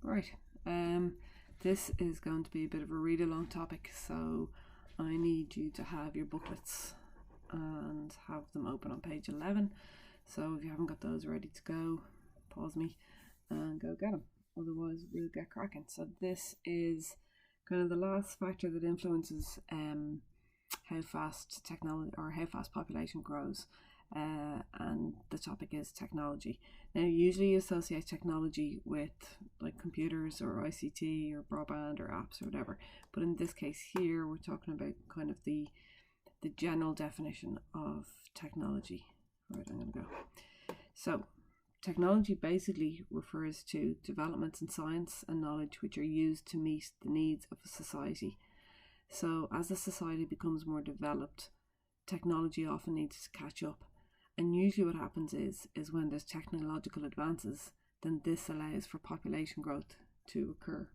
Right. This is going to be a bit of a read-along topic, so I need you to have your booklets and have them open on page 11. So if you haven't got those ready to go, pause me and go get them. Otherwise, we'll get cracking. So this is kind of the last factor that influences how fast technology or how fast population grows. And the topic is technology. Now, usually you associate technology with like computers or ICT or broadband or apps or whatever, but in this case here we're talking about kind of the general definition of technology. Right, I'm going to go. So technology basically refers to developments in science and knowledge which are used to meet the needs of a society. So as a society becomes more developed, technology often needs to catch up. And usually what happens is when there's technological advances, then this allows for population growth to occur.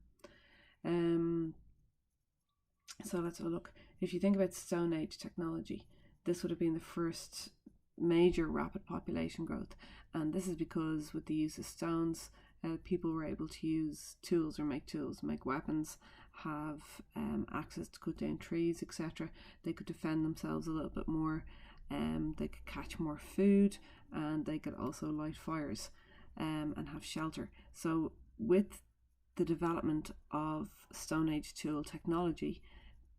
So let's have a look. If you think about Stone Age technology, this would have been the first major rapid population growth. And this is because with the use of stones, people were able to use tools or make weapons, have access to cut down trees, etc. They could defend themselves a little bit more. They could catch more food, and they could also light fires and have shelter. So with the development of Stone Age tool technology,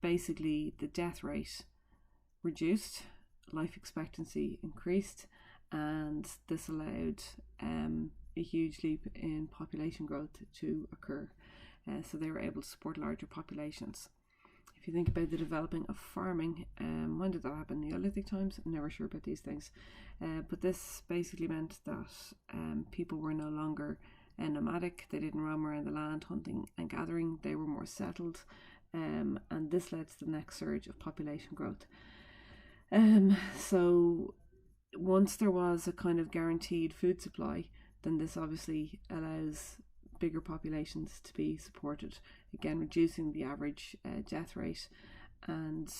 basically the death rate reduced, life expectancy increased, and this allowed a huge leap in population growth to occur. So they were able to support larger populations. If you think about the developing of farming, when did that happen? Neolithic times? I'm never sure about these things. But this basically meant that people were no longer nomadic. They didn't roam around the land hunting and gathering. They were more settled. And this led to the next surge of population growth. So once there was a kind of guaranteed food supply, then this obviously allows bigger populations to be supported, again reducing the average death rate and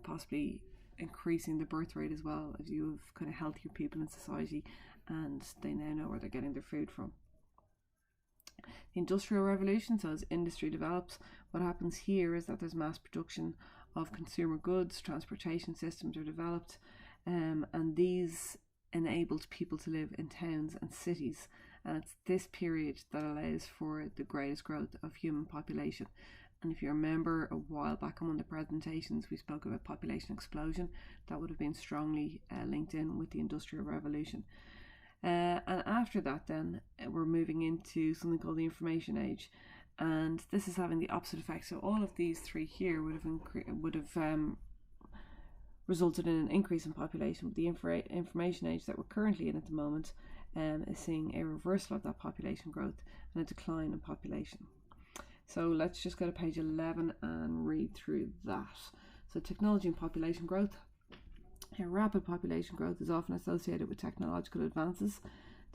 possibly increasing the birth rate as well, as you have kind of healthier people in society and they now know where they're getting their food from. The Industrial Revolution, so as industry develops, what happens here is that there's mass production of consumer goods, transportation systems are developed, and these enabled people to live in towns and cities. And it's this period that allows for the greatest growth of human population. And if you remember a while back on one of the presentations, we spoke about population explosion. That would have been strongly linked in with the Industrial Revolution. And after that then, we're moving into something called the Information Age. And this is having the opposite effect. So all of these three here would have resulted in an increase in population. But the Information Age that we're currently in at the moment is seeing a reversal of that population growth and a decline in population. So let's just go to page 11 and read through that. So technology and population growth. Rapid population growth is often associated with technological advances.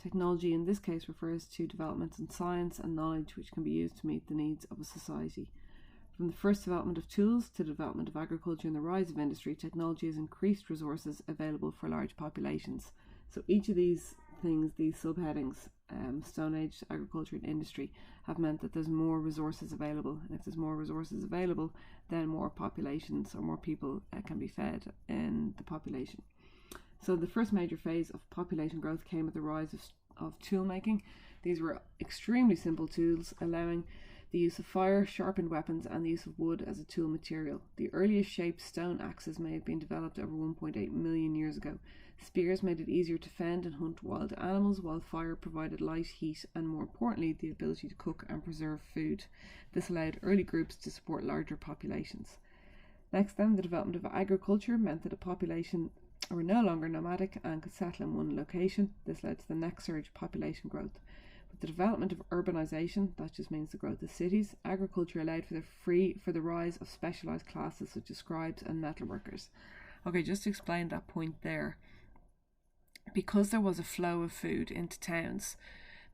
Technology in this case refers to developments in science and knowledge which can be used to meet the needs of a society. From the first development of tools to the development of agriculture and the rise of industry, technology has increased resources available for large populations. So each of these things, these subheadings, Stone Age, agriculture and industry, have meant that there's more resources available. And if there's more resources available, then more populations or more people can be fed in the population. So the first major phase of population growth came with the rise of tool making. These were extremely simple tools, allowing the use of fire, sharpened weapons, and the use of wood as a tool material. The earliest shaped stone axes may have been developed over 1.8 million years ago. Spears made it easier to fend and hunt wild animals, while fire provided light, heat, and more importantly, the ability to cook and preserve food. This allowed early groups to support larger populations. Next then, the development of agriculture meant that a population were no longer nomadic and could settle in one location. This led to the next surge of population growth. With the development of urbanization, that just means the growth of cities, agriculture allowed for the rise of specialized classes such as scribes and metal workers. Okay, just to explain that point there. Because there was a flow of food into towns,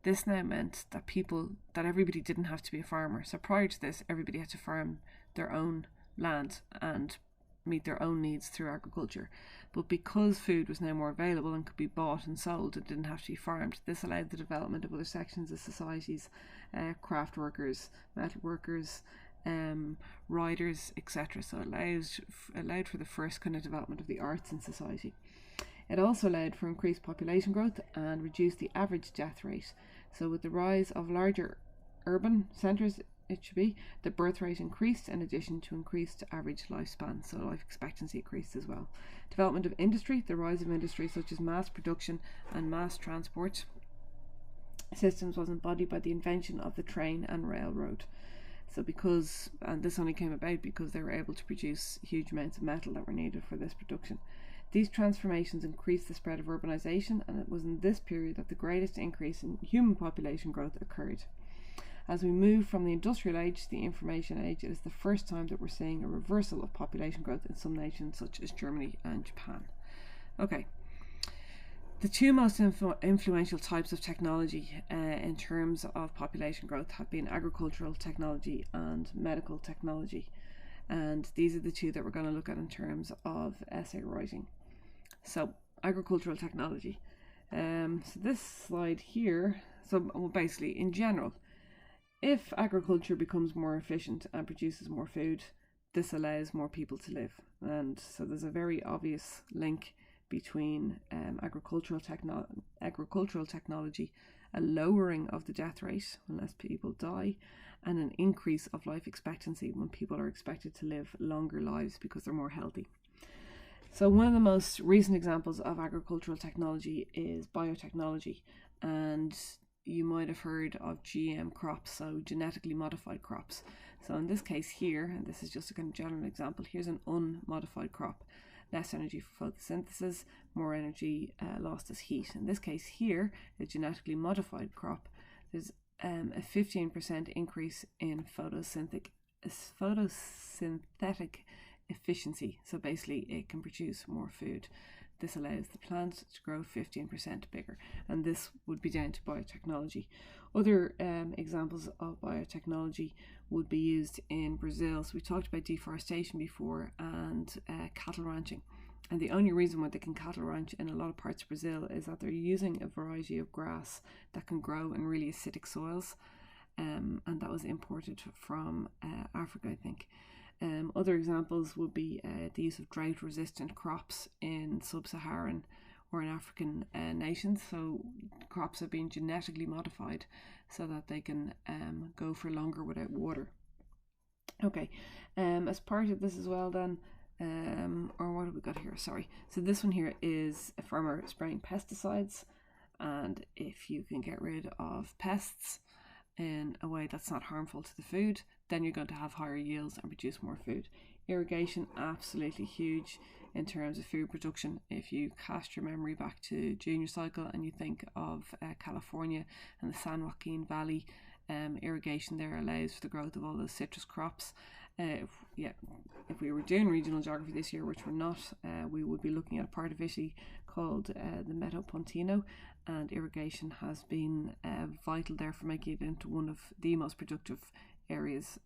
this now meant that everybody didn't have to be a farmer. So prior to this, everybody had to farm their own land and meet their own needs through agriculture. But because food was now more available and could be bought and sold, it didn't have to be farmed. This allowed the development of other sections of societies, craft workers, metal workers, riders, etc. So it allowed for the first kind of development of the arts in society. It also allowed for increased population growth and reduced the average death rate. So with the rise of larger urban centres, it should be, the birth rate increased in addition to increased average lifespan, so life expectancy increased as well. Development of industry, the rise of industry such as mass production and mass transport systems was embodied by the invention of the train and railroad. So and this only came about because they were able to produce huge amounts of metal that were needed for this production. These transformations increased the spread of urbanisation, and it was in this period that the greatest increase in human population growth occurred. As we move from the industrial age to the information age, it is the first time that we're seeing a reversal of population growth in some nations such as Germany and Japan. Okay. The two most influential types of technology in terms of population growth have been agricultural technology and medical technology. And these are the two that we're going to look at in terms of essay writing. So, agricultural technology. So this slide here, basically in general, if agriculture becomes more efficient and produces more food, this allows more people to live. And so there's a very obvious link between agricultural technology, a lowering of the death rate when less people die, and an increase of life expectancy when people are expected to live longer lives because they're more healthy. So one of the most recent examples of agricultural technology is biotechnology, and you might have heard of GM crops, so genetically modified crops. So in this case here, and this is just a kind of general example, here's an unmodified crop. Less energy for photosynthesis, more energy lost as heat. In this case here, a genetically modified crop, there's a 15% increase in photosynthetic efficiency. So basically it can produce more food. This allows the plant to grow 15% bigger, and this would be down to biotechnology. Other examples of biotechnology would be used in Brazil. So we talked about deforestation before and cattle ranching. And the only reason why they can cattle ranch in a lot of parts of Brazil is that they're using a variety of grass that can grow in really acidic soils. And that was imported from Africa, I think. Other examples would be the use of drought-resistant crops in sub-Saharan or in African nations. So crops have been genetically modified so that they can go for longer without water. Okay, as part of this as well then, or what have we got here? Sorry. So this one here is a farmer spraying pesticides, and if you can get rid of pests in a way that's not harmful to the food, then you're going to have higher yields and produce more food. Irrigation, absolutely huge in terms of food production. If you cast your memory back to junior cycle and you think of California and the San Joaquin Valley, irrigation there allows for the growth of all those citrus crops. If we were doing regional geography this year, which we're not, we would be looking at a part of Italy called the Metopontino, and irrigation has been vital there for making it into one of the most productive areas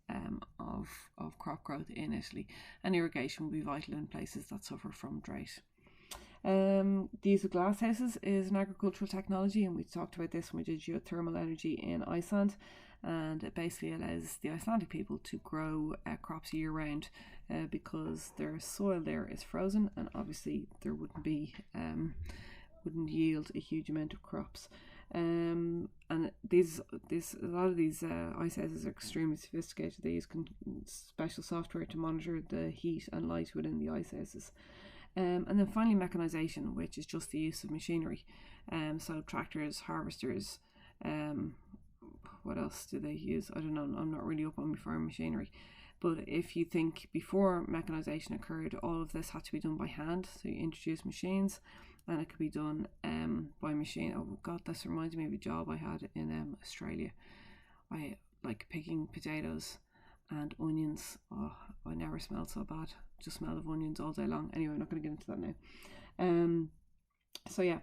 of crop growth in Italy, and irrigation will be vital in places that suffer from drought. The use of glass houses is an agricultural technology, and we talked about this when we did geothermal energy in Iceland, and it basically allows the Icelandic people to grow crops year round because their soil there is frozen, and obviously there wouldn't yield a huge amount of crops. And a lot of these ice houses are extremely sophisticated. They use special software to monitor the heat and light within the ice houses. And then finally mechanization, which is just the use of machinery. So tractors, harvesters, what else do they use? I don't know, I'm not really up on farm machinery. But if you think before mechanization occurred, all of this had to be done by hand. So you introduce machines, and it could be done by machine. Oh God, this reminds me of a job I had in Australia. I like picking potatoes and onions. Oh, I never smelled so bad. Just smell of onions all day long. Anyway, I'm not going to get into that now. So yeah,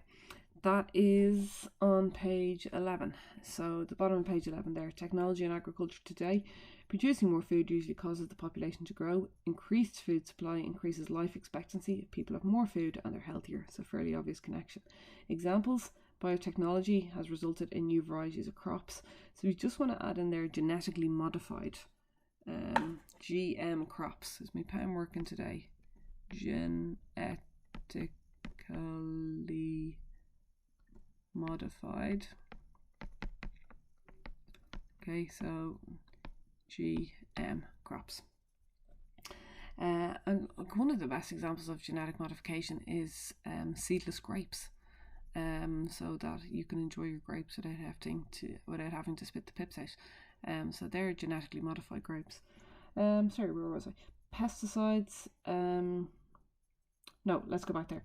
that is on page 11. So the bottom of page 11 there, technology and agriculture today. Producing more food usually causes the population to grow. Increased food supply increases life expectancy. People have more food and they're healthier. So fairly obvious connection. Examples: biotechnology has resulted in new varieties of crops. So we just want to add in there genetically modified GM crops. Is my pen working today? Genetically modified. Okay, so GM crops. And one of the best examples of genetic modification is seedless grapes. So that you can enjoy your grapes without having to spit the pips out. So they're genetically modified grapes. Sorry, where was I? Pesticides. No, let's go back there.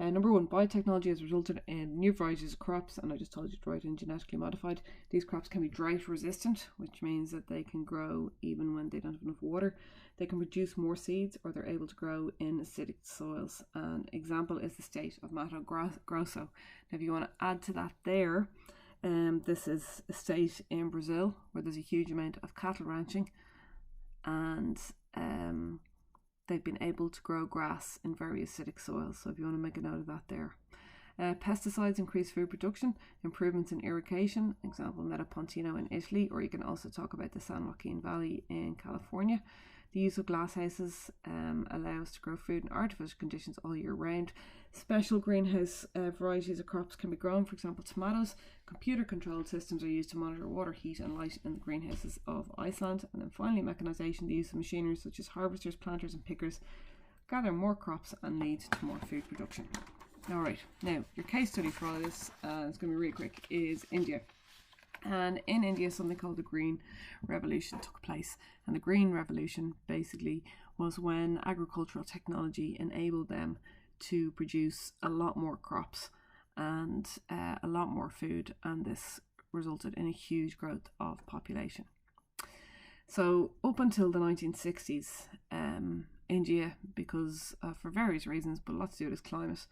Number 1, biotechnology has resulted in new varieties of crops, and I just told you to write in genetically modified. These crops can be drought resistant, which means that they can grow even when they don't have enough water. They can produce more seeds, or they're able to grow in acidic soils. An example is the state of Mato Grosso. Now, if you want to add to that there, this is a state in Brazil where there's a huge amount of cattle ranching, and they've been able to grow grass in very acidic soils. So if you want to make a note of that there. Pesticides increase food production. Improvements in irrigation, example Metapontino in Italy, or you can also talk about the San Joaquin Valley in California. The use of glasshouses allows to grow food in artificial conditions all year round. Special greenhouse varieties of crops can be grown, for example tomatoes. Computer-controlled systems are used to monitor water, heat and light in the greenhouses of Iceland. And then finally, mechanization, the use of machinery such as harvesters, planters and pickers gather more crops and lead to more food production. Alright, now your case study for all of this, it's going to be really quick, is India. And in India, something called the Green Revolution took place. And the Green Revolution basically was when agricultural technology enabled them to produce a lot more crops and a lot more food. And this resulted in a huge growth of population. So up until the 1960s, India, because for various reasons, but lots to do with its climate,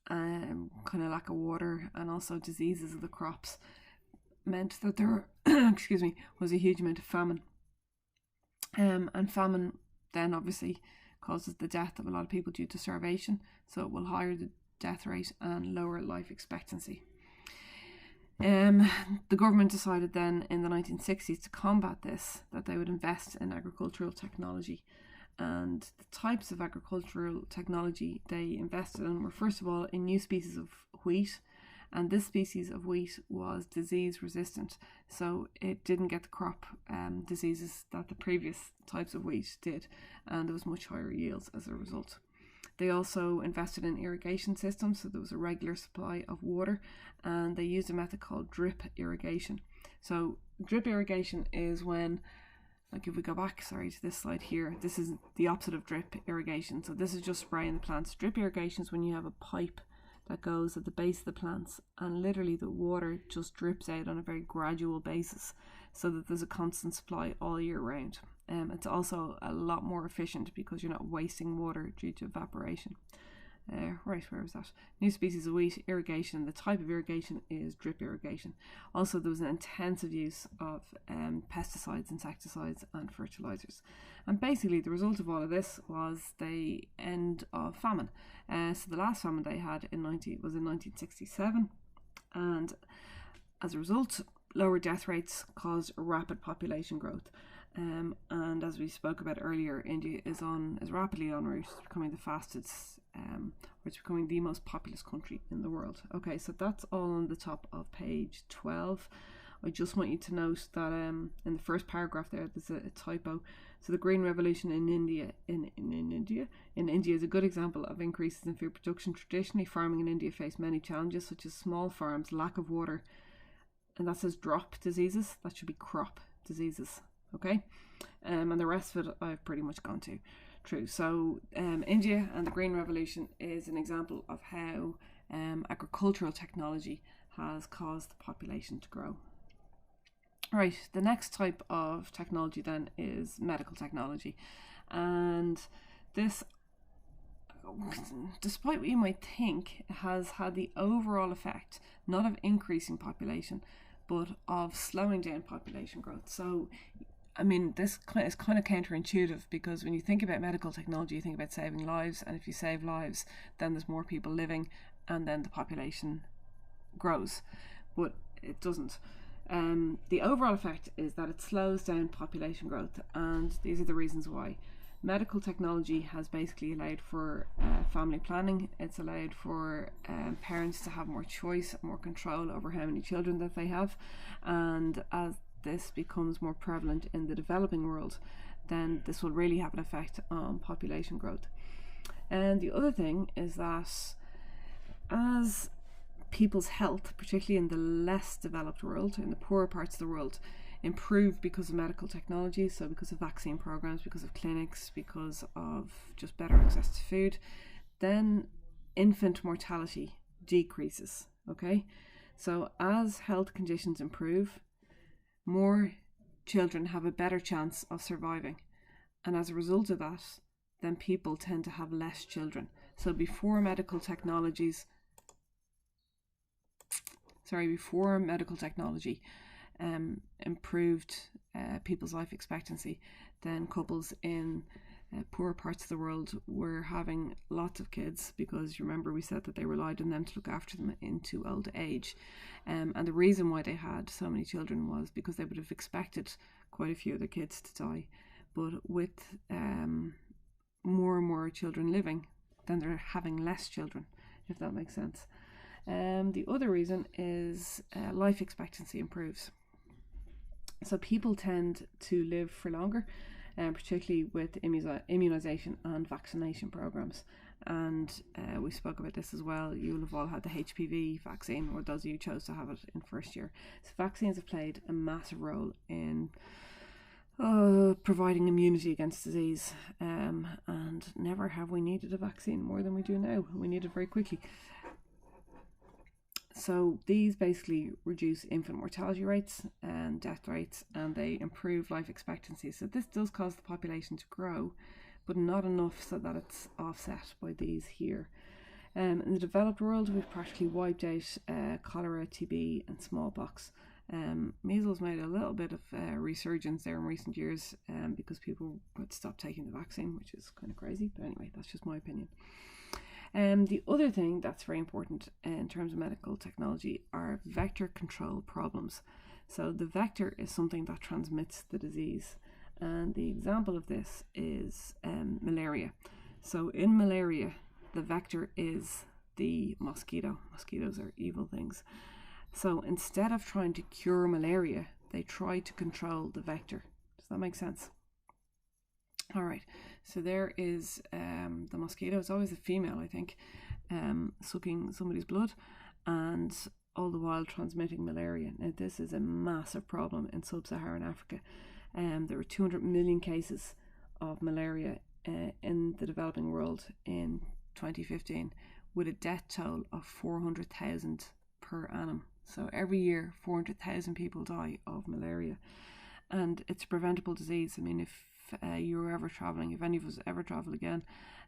kind of lack of water and also diseases of the crops, meant that there was a huge amount of famine. And famine then obviously causes the death of a lot of people due to starvation, so it will higher the death rate and lower life expectancy. The government decided then in the 1960s to combat this, that they would invest in agricultural technology. And the types of agricultural technology they invested in were, first of all, in new species of wheat. And this species of wheat was disease resistant, so it didn't get the crop diseases that the previous types of wheat did, and there was much higher yields as a result. They also invested in irrigation systems, so there was a regular supply of water, and they used a method called drip irrigation. So drip irrigation is when, like if we go back, to this slide here, this is the opposite of drip irrigation. So this is just spraying the plants. Drip irrigation is when you have a pipe that goes at the base of the plants and literally the water just drips out on a very gradual basis so that there's a constant supply all year round. It's also a lot more efficient because you're not wasting water due to evaporation. Right, where was that? New species of wheat, irrigation. The type of irrigation is drip irrigation. Also, there was an intensive use of pesticides, insecticides and fertilizers. And basically the result of all of this was the end of famine. So the last famine they had was in 1967, and as a result, lower death rates caused rapid population growth. And as we spoke about earlier, India is rapidly en route to becoming the fastest, it's becoming the most populous country in the world. Okay, so that's all on the top of page 12. I just want you to note that in the first paragraph there, there's a typo. So the Green Revolution in India is a good example of increases in food production. Traditionally, farming in India faced many challenges, such as small farms, lack of water, and that says drop diseases. That should be crop diseases. Okay, and the rest of it I've pretty much gone through. So India and the Green Revolution is an example of how agricultural technology has caused the population to grow. Right, the next type of technology then is medical technology, and this despite what you might think, it has had the overall effect not of increasing population, but of slowing down population growth. So, I mean, this is kind of counterintuitive, because when you think about medical technology, you think about saving lives, and if you save lives, then there's more people living, and then the population grows. But it doesn't. The overall effect is that it slows down population growth, and these are the reasons why. Medical technology has basically allowed for family planning. It's allowed for parents to have more choice, more control over how many children that they have, and as this becomes more prevalent in the developing world, then this will really have an effect on population growth. And the other thing is that as people's health, particularly in the less developed world, in the poorer parts of the world, improve because of medical technology, so because of vaccine programs, because of clinics, because of just better access to food, then infant mortality decreases. Okay, so as health conditions improve, more children have a better chance of surviving, and as a result of that, then people tend to have less children. So before medical technology improved people's life expectancy, then couples in poorer parts of the world were having lots of kids, because you remember we said that they relied on them to look after them into old age, and the reason why they had so many children was because they would have expected quite a few of their kids to die. But with more and more children living, then they're having less children, if that makes sense. The other reason is life expectancy improves. So people tend to live for longer, particularly with immunization and vaccination programs. And we spoke about this as well. You'll have all had the HPV vaccine, or those of you who chose to have it in first year. So vaccines have played a massive role in providing immunity against disease. And never have we needed a vaccine more than we do now. We need it very quickly. So these basically reduce infant mortality rates and death rates, and they improve life expectancy. So this does cause the population to grow, but not enough so that it's offset by these here. In the developed world, we've practically wiped out cholera, TB and smallpox. Measles made a little bit of resurgence there in recent years because people would stop taking the vaccine, which is kind of crazy. But anyway, that's just my opinion. The other thing that's very important in terms of medical technology are vector control problems. So the vector is something that transmits the disease, and the example of this is malaria. So in malaria, the vector is the mosquito. Mosquitoes are evil things. So instead of trying to cure malaria, they try to control the vector. Does that make sense? All right, so there is the mosquito. It's always a female, I think, sucking somebody's blood, and all the while transmitting malaria. Now, this is a massive problem in sub-Saharan Africa. There were 200 million cases of malaria in the developing world in 2015, with a death toll of 400,000 per annum. So every year, 400,000 people die of malaria, and it's a preventable disease. I mean, if you're ever traveling, if any of us ever travel again,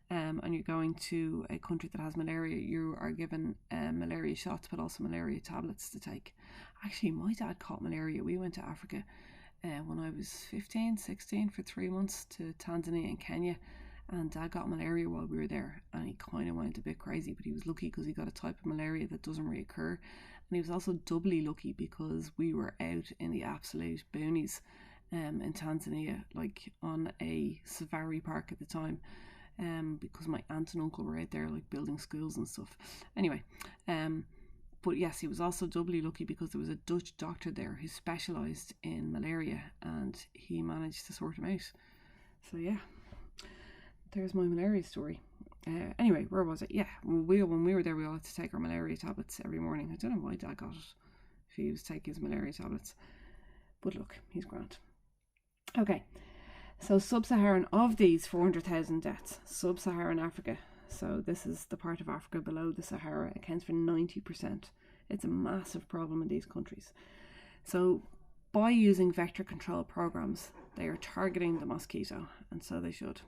and you're going to a country that has malaria, you are given malaria shots, but also malaria tablets to take. Actually, my dad caught malaria. We went to Africa when I was 15, 16 for 3 months to Tanzania and Kenya, and Dad got malaria while we were there, and he kind of went a bit crazy, but he was lucky because he got a type of malaria that doesn't reoccur, and he was also doubly lucky because we were out in the absolute boonies in Tanzania, like on a safari park at the time, because my aunt and uncle were out there like building schools and stuff. Anyway, but yes, he was also doubly lucky because there was a Dutch doctor there who specialised in malaria, and he managed to sort him out. So yeah, there's my malaria story. Anyway, where was it? Yeah, when we were there, we all had to take our malaria tablets every morning. I don't know why Dad got it if he was taking his malaria tablets, but look, he's grand. Okay, so sub-Saharan, of these 400,000 deaths, sub-Saharan Africa, so this is the part of Africa below the Sahara, accounts for 90%. It's a massive problem in these countries. So by using vector control programs, they are targeting the mosquito, and so they should.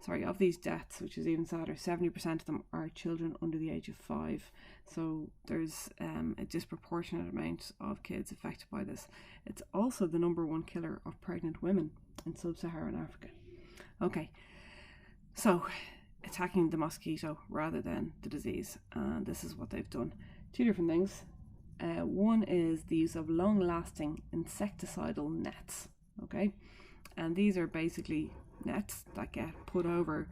of these deaths, which is even sadder, 70% of them are children under the age of 5. So there's a disproportionate amount of kids affected by this. It's also the number one killer of pregnant women in sub-Saharan Africa. Okay, so attacking the mosquito rather than the disease, and this is what they've done. 2 different things. One is the use of long-lasting insecticidal nets, okay, and these are basically nets that get put over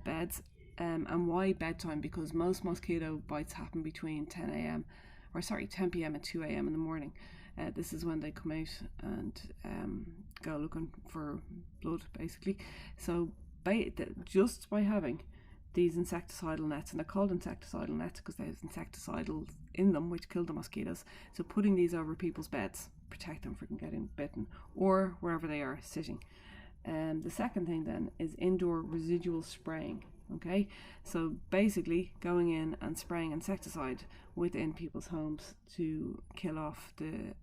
beds. And why bedtime? Because most mosquito bites happen between 10 p.m. and 2 a.m. in the morning. This is when they come out and go looking for blood, basically. So just by having these insecticidal nets, and they're called insecticidal nets because they have insecticidal in them which kill the mosquitoes, so putting these over people's beds protect them from getting bitten or wherever they are sitting. The second thing then is indoor residual spraying. Okay, so basically going in and spraying insecticide within people's homes to kill off the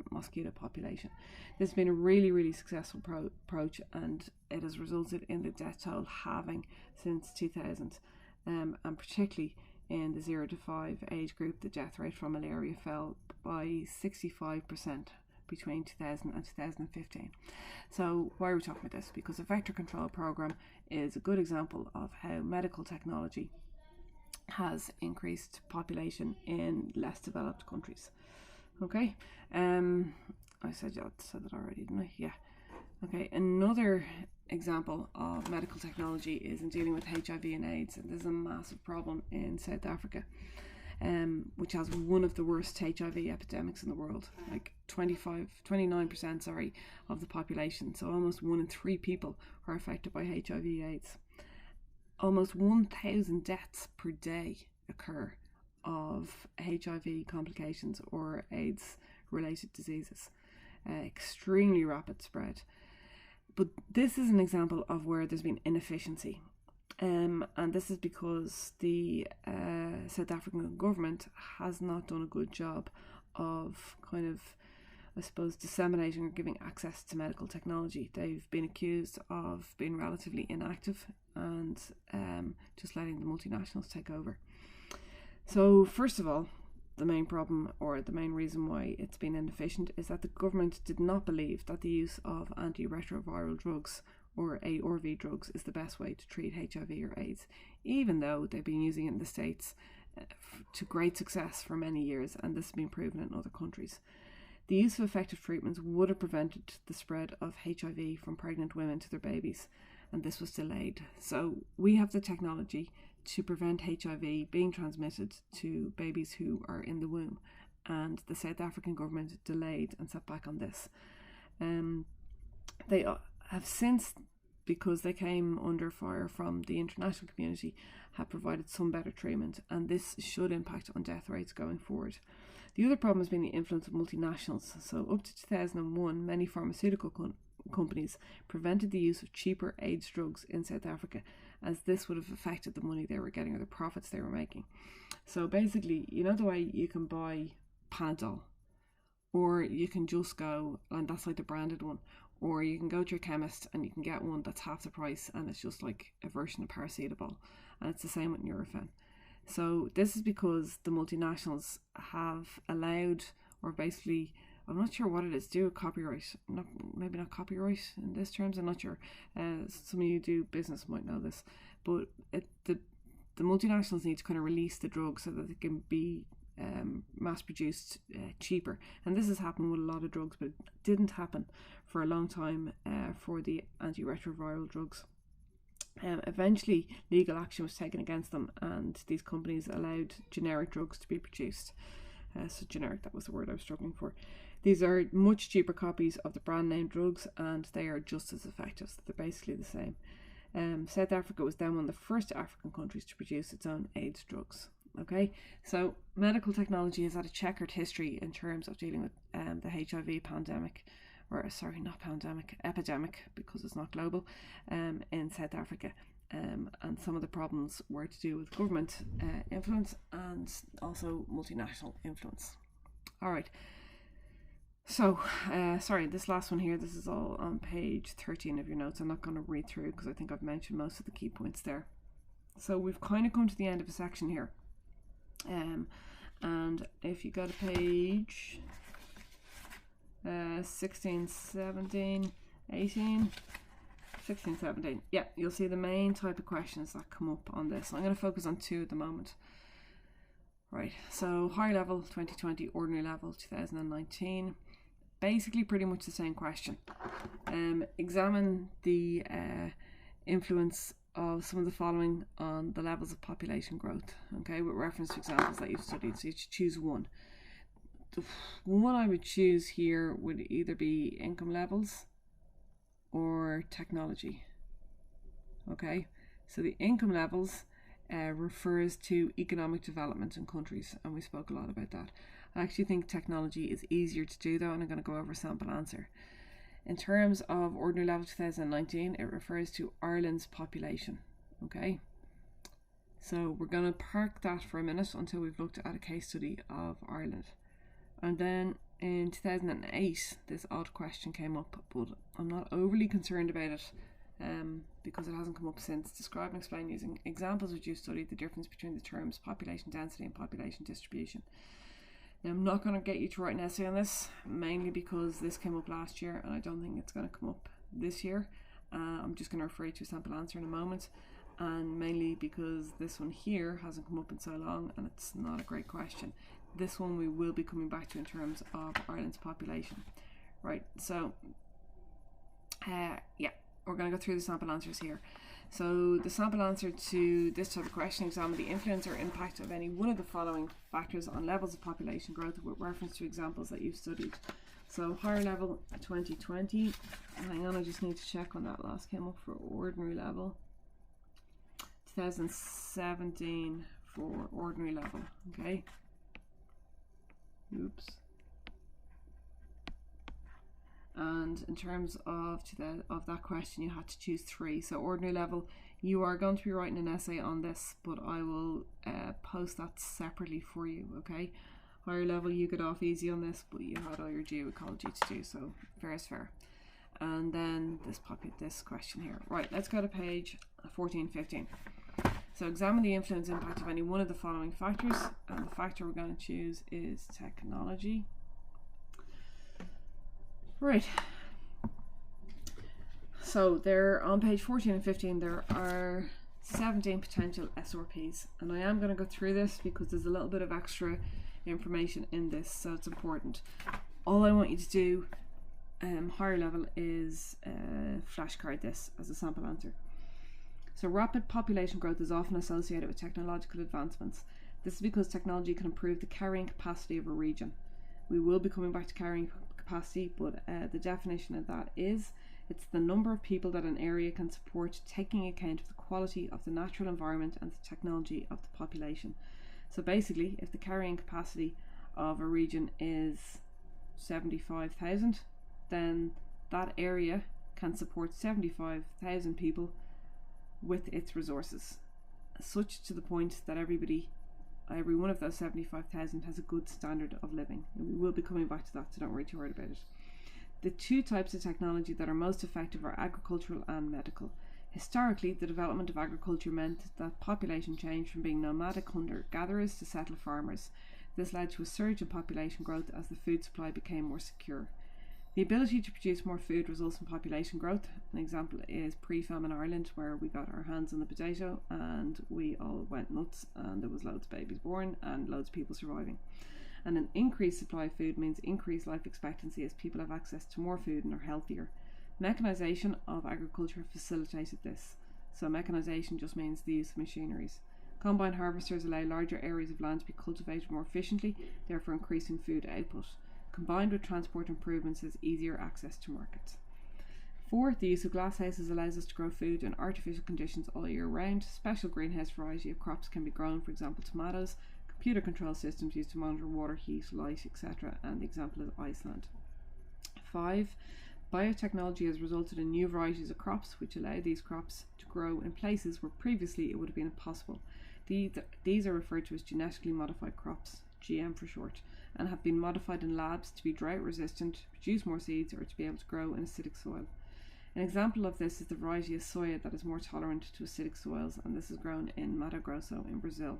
mosquito population. This has been a really, really successful approach, and it has resulted in the death toll halving since 2000, and particularly in the 0 to 5 age group, the death rate from malaria fell by 65% between 2000 and 2015. So why are we talking about this? Because the vector control program is a good example of how medical technology has increased population in less developed countries. Okay, I said that already, didn't I? Yeah. Okay, another example of medical technology is in dealing with HIV and AIDS, and there's a massive problem in South Africa, which has one of the worst HIV epidemics in the world, like 29% of the population. So almost 1 in 3 people are affected by HIV/AIDS. Almost 1,000 deaths per day occur of HIV complications or AIDS related diseases. Extremely rapid spread. But this is an example of where there's been inefficiency. And this is because the South African government has not done a good job of kind of, I suppose, disseminating or giving access to medical technology. They've been accused of being relatively inactive and just letting the multinationals take over. So first of all, the main problem, or the main reason why it's been inefficient, is that the government did not believe that the use of antiretroviral drugs or ARV drugs is the best way to treat HIV or AIDS, even though they've been using it in the States to great success for many years, and this has been proven in other countries. The use of effective treatments would have prevented the spread of HIV from pregnant women to their babies, and this was delayed. So we have the technology to prevent HIV being transmitted to babies who are in the womb, and the South African government delayed and sat back on this. They have since, because they came under fire from the international community, have provided some better treatment, and this should impact on death rates going forward. The other problem has been the influence of multinationals. So up to 2001, many pharmaceutical companies prevented the use of cheaper AIDS drugs in South Africa, as this would have affected the money they were getting or the profits they were making. So basically, you know the way you can buy Panadol, or you can just go, and that's like the branded one, or you can go to your chemist and you can get one that's half the price, and it's just like a version of paracetamol, and it's the same with Nurofen. So this is because the multinationals have allowed, or basically, I'm not sure what it is, do a copyright, maybe not copyright in this terms, I'm not sure. Some of you do business might know this, but the multinationals need to kind of release the drugs so that they can be mass produced cheaper, and this has happened with a lot of drugs, but it didn't happen for a long time for the antiretroviral drugs. Eventually legal action was taken against them, and these companies allowed generic drugs to be produced. So generic, that was the word I was struggling for. These are much cheaper copies of the brand name drugs, and they are just as effective, so they're basically the same. South Africa was then one of the first African countries to produce its own AIDS drugs. Okay, so medical technology has had a checkered history in terms of dealing with the HIV pandemic, or sorry, not pandemic, epidemic, because it's not global, in South Africa. And some of the problems were to do with government influence and also multinational influence. All right. So, sorry, this last one here, this is all on page 13 of your notes. I'm not going to read through because I think I've mentioned most of the key points there. So we've kind of come to the end of a section here. And if you go to page 16, 17, 18, 16, 17, yeah, you'll see the main type of questions that come up on this. I'm going to focus on two at the moment. Right, so high level 2020, ordinary level 2019. Basically pretty much the same question. Examine the influence of some of the following on the levels of population growth, okay, with reference to examples that you've studied. So you should choose one. The one I would choose here would either be income levels or technology. Okay, so the income levels refers to economic development in countries, and we spoke a lot about that. I actually think technology is easier to do though, and I'm going to go over sample answer. In terms of ordinary level 2019, it refers to Ireland's population. Okay, so we're going to park that for a minute until we've looked at a case study of Ireland. And then in 2008, this odd question came up, but I'm not overly concerned about it because it hasn't come up since. Describe and explain using examples which you studied the difference between the terms population density and population distribution. Now, I'm not going to get you to write an essay on this, mainly because this came up last year and I don't think it's going to come up this year. I'm just going to refer you to a sample answer in a moment, and mainly because this one here hasn't come up in so long and it's not a great question. This one we will be coming back to in terms of Ireland's population. Right, so yeah, we're going to go through the sample answers here. So the sample answer to this type of question: examine the influence or impact of any one of the following factors on levels of population growth with reference to examples that you've studied. So higher level 2020, hang on, I just need to check when that last came up for ordinary level. 2017 for ordinary level, okay. Oops. And in terms of that question, you had to choose three. So ordinary level, you are going to be writing an essay on this, but I will post that separately for you, okay. Higher level, you get off easy on this, but you had all your geoecology to do, so fair is fair. And then this question here. Right, let's go to page 14, 15. So examine the influence impact of any one of the following factors, and the factor we're going to choose is technology. Right, so there on page 14 and 15 there are 17 potential SRPs, and I am going to go through this because there's a little bit of extra information in this, so it's important. All I want you to do higher level is flashcard this as a sample answer. So rapid population growth is often associated with technological advancements. This is because technology can improve the carrying capacity of a region. We will be coming back to carrying capacity, but the definition of that is it's the number of people that an area can support, taking account of the quality of the natural environment and the technology of the population. So basically, if the carrying capacity of a region is 75,000, then that area can support 75,000 people with its resources, such to the point that every one of those 75,000 has a good standard of living. And we will be coming back to that, so don't worry too hard about it. The two types of technology that are most effective are agricultural and medical. Historically, the development of agriculture meant that population changed from being nomadic hunter-gatherers to settled farmers. This led to a surge in population growth as the food supply became more secure. The ability to produce more food results in population growth. An example is pre-famine Ireland, where we got our hands on the potato and we all went nuts, and there was loads of babies born and loads of people surviving. And an increased supply of food means increased life expectancy as people have access to more food and are healthier. Mechanisation of agriculture facilitated this. So mechanisation just means the use of machineries. Combine harvesters allow larger areas of land to be cultivated more efficiently, therefore increasing food output. Combined with transport improvements is easier access to markets. 4. The use of glasshouses allows us to grow food in artificial conditions all year round. Special greenhouse variety of crops can be grown, for example tomatoes. Computer control systems used to monitor water, heat, light, etc. And the example is Iceland. 5. Biotechnology has resulted in new varieties of crops which allow these crops to grow in places where previously it would have been impossible. These are referred to as genetically modified crops, GM for short, and have been modified in labs to be drought resistant, produce more seeds, or to be able to grow in acidic soil. An example of this is the variety of soya that is more tolerant to acidic soils, and this is grown in Mato Grosso in Brazil.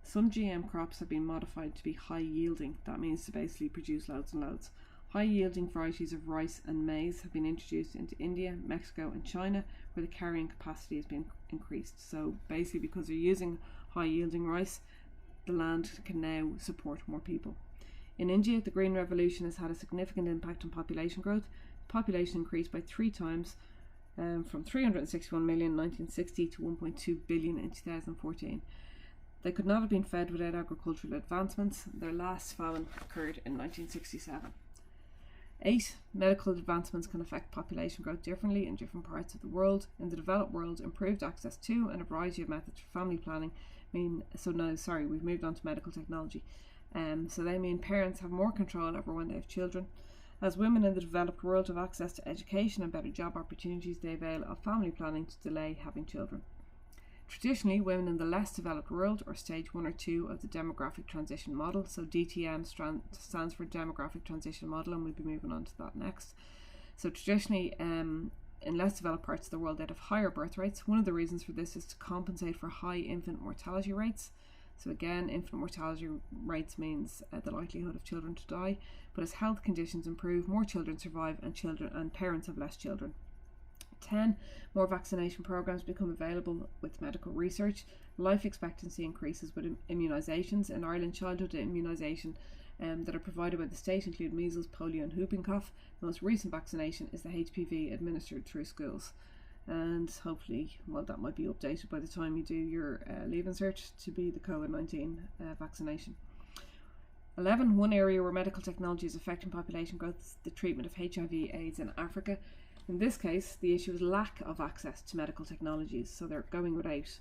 Some GM crops have been modified to be high yielding. That means to basically produce loads and loads. High yielding varieties of rice and maize have been introduced into India, Mexico and China, where the carrying capacity has been increased. So basically, because they're using high yielding rice, the land can now support more people. In India, the Green Revolution has had a significant impact on population growth. Population increased by 3 times, from 361 million in 1960 to 1.2 billion in 2014. They could not have been fed without agricultural advancements. Their last famine occurred in 1967. 8. Medical advancements can affect population growth differently in different parts of the world. In the developed world, improved access to and a variety of methods for family planning we've moved on to medical technology. So they mean parents have more control over when they have children. As women in the developed world have access to education and better job opportunities, they avail of family planning to delay having children. Traditionally, women in the less developed world, or stage 1 or 2 of the demographic transition model, so DTM stands for demographic transition model, and we'll be moving on to that next. So traditionally, in less developed parts of the world, they'd have higher birth rates. One of the reasons for this is to compensate for high infant mortality rates. So again, infant mortality rates means the likelihood of children to die, but as health conditions improve, more children survive and parents have less children. 10. More vaccination programs become available with medical research. Life expectancy increases with immunisations. In Ireland, childhood immunisation that are provided by the state include measles, polio and whooping cough. The most recent vaccination is the HPV administered through schools. And hopefully, that might be updated by the time you do your Leaving Cert to be the COVID-19 vaccination. 11. One area where medical technology is affecting population growth is the treatment of HIV/AIDS in Africa. In this case, the issue is lack of access to medical technologies, so they're going without.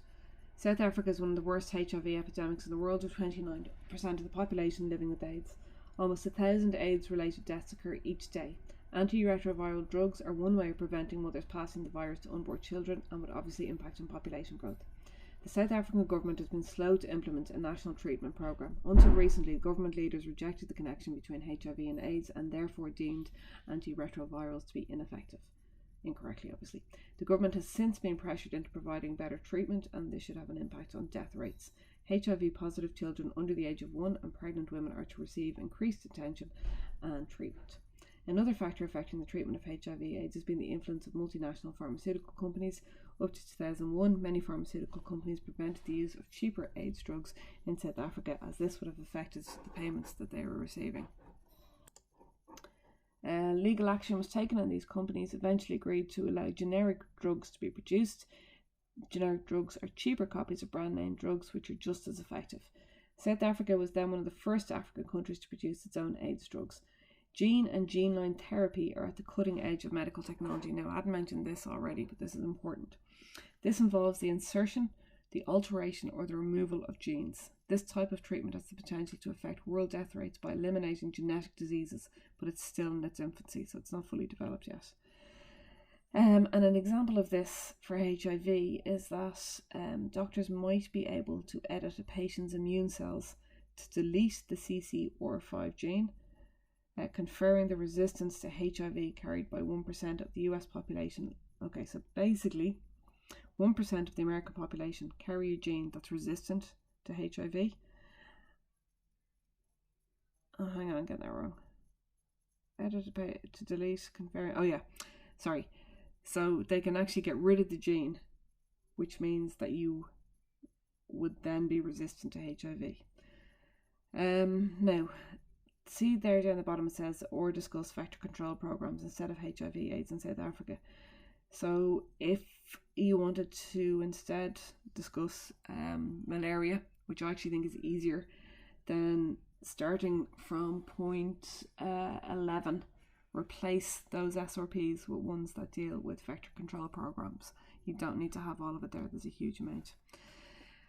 South Africa is one of the worst HIV epidemics in the world, with 29% of the population living with AIDS. Almost 1,000 AIDS-related deaths occur each day. Antiretroviral drugs are one way of preventing mothers passing the virus to unborn children and would obviously impact on population growth. The South African government has been slow to implement a national treatment programme. Until recently, government leaders rejected the connection between HIV and AIDS and therefore deemed antiretrovirals to be ineffective. Incorrectly, obviously. The government has since been pressured into providing better treatment, and this should have an impact on death rates. HIV positive children under the age of 1 and pregnant women are to receive increased attention and treatment. Another factor affecting the treatment of HIV/AIDS has been the influence of multinational pharmaceutical companies. Up to 2001, many pharmaceutical companies prevented the use of cheaper AIDS drugs in South Africa, as this would have affected the payments that they were receiving. Legal action was taken, and these companies eventually agreed to allow generic drugs to be produced. Generic drugs are cheaper copies of brand name drugs, which are just as effective. South Africa was then one of the first African countries to produce its own AIDS drugs. Gene and gene line therapy are at the cutting edge of medical technology. Now, I hadn't mentioned this already, but this is important. This involves the insertion, the alteration, or the removal of genes. This type of treatment has the potential to affect world death rates by eliminating genetic diseases, but it's still in its infancy, so it's not fully developed yet. And an example of this for HIV is that doctors might be able to edit a patient's immune cells to delete the CCR5 gene, conferring the resistance to HIV carried by 1% of the US population. Okay, so basically 1% of the American population carry a gene that's resistant to HIV. Oh, hang on, I'm getting that wrong. Edit to delete, conferring. Oh yeah, sorry. So they can actually get rid of the gene, which means that you would then be resistant to HIV. Now, see there down the bottom it says, or discuss vector control programs instead of HIV/AIDS in South Africa. So if you wanted to instead discuss malaria, which I actually think is easier, then starting from point 11, replace those SRPs with ones that deal with vector control programs. You don't need to have all of it there. There's a huge amount.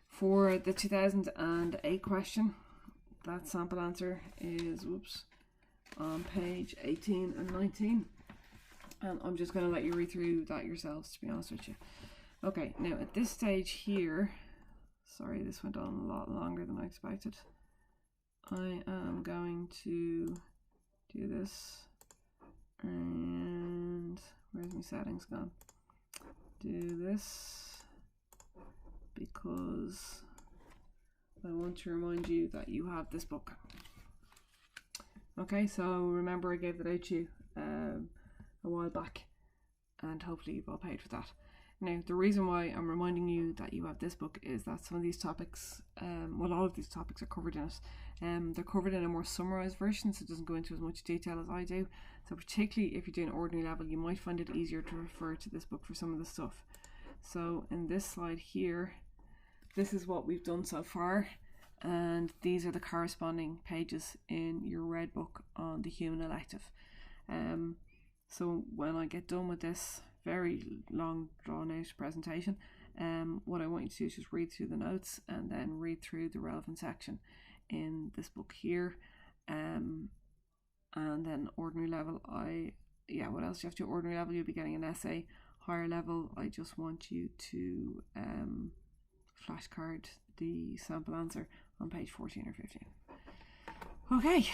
For the 2008 question, that sample answer is on page 18 and 19. And I'm just going to let you read through that yourselves, to be honest with you. Okay, now at this stage here, sorry, this went on a lot longer than I expected. I am going to do this, and where's my settings gone? Do this because I want to remind you that you have this book. Okay, so remember I gave that out to you a while back, and hopefully you've all paid for that. Now, the reason why I'm reminding you that you have this book is that some of these topics, well, all of these topics are covered in it. They're covered in a more summarised version, so it doesn't go into as much detail as I do. So particularly if you're doing ordinary level, you might find it easier to refer to this book for some of the stuff. So in this slide here, this is what we've done so far, and these are the corresponding pages in your red book on the human elective. So when I get done with this very long drawn out presentation, what I want you to do is just read through the notes and then read through the relevant section in this book here, and then ordinary level, what else do you have to do? Ordinary level, you'll be getting an essay. Higher level, I just want you to flashcard the sample answer on page 14 or 15. Okay,